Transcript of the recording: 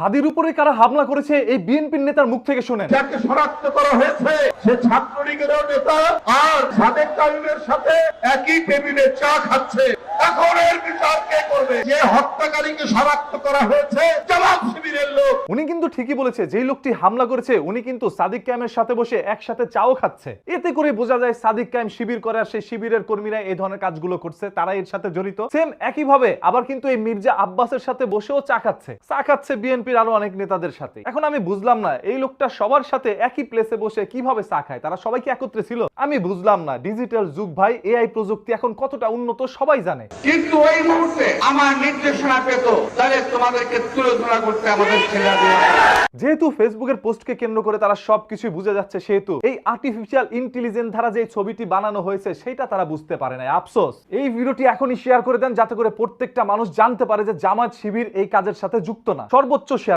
হাদির উপরে কারা হামলা করেছে এই বিএনপির নেতার মুখ থেকে শুনেন। যাকে শনাক্ত করা হয়েছে সে ছাত্রলীগেরও নেতা আর সাদেক কারিমের সাথে একই টেবিলে চা খাচ্ছে। এখন এর বিচার কে করবে? যে হত্যাকারীকে শনাক্ত করা হয়েছে জামাত শিবিরের লোক। উনি কিন্তু ঠিকই বলেছে, যেই লোকটি হামলা করেছে উনি কিন্তু সাদিক কায়েমের সাথে বসে একসাথে চাও খাচ্ছে। এতে করে বোঝা যায় সাদিক কায়েম শিবির করে আর সেই শিবিরের কর্মীরা এই ধরনের কাজগুলো করছে, তারা এর সাথে জড়িত। সেম একই ভাবে আবার কিন্তু এই মির্জা আব্বাসের সাথে বসেও চা খাচ্ছে বিএনপির আরো অনেক নেতাদের সাথে। এখন আমি বুঝলাম না এই লোকটা সবার সাথে একই প্লেসে বসে কিভাবে চা খায়, তারা সবাই কি একত্রে ছিল? আমি বুঝলাম না। ডিজিটাল যুগ ভাই, এআই প্রযুক্তি এখন কতটা উন্নত সবাই জানে। কিন্তু ওই মুহূর্তে আমার নির্দেশনা পেত তাহলে তোমাদেরকে তুলনা করতে আমাদের ছেলে দেওয়া। যেহেতু ফেসবুকের পোস্টকে কেন্দ্র করে তারা সবকিছু বুঝে যাচ্ছে, সেহেতু এই আর্টিফিশিয়াল ইন্টেলিজেন্স দ্বারা যে ছবিটি বানানো হয়েছে সেটা তারা বুঝতে পারে না। আফসোস। এই ভিডিওটি এখনই শেয়ার করে দেন যাতে করে প্রত্যেকটা মানুষ জানতে পারে যে জামাত শিবির এই কাজের সাথে যুক্ত না। সর্বোচ্চ শেয়ার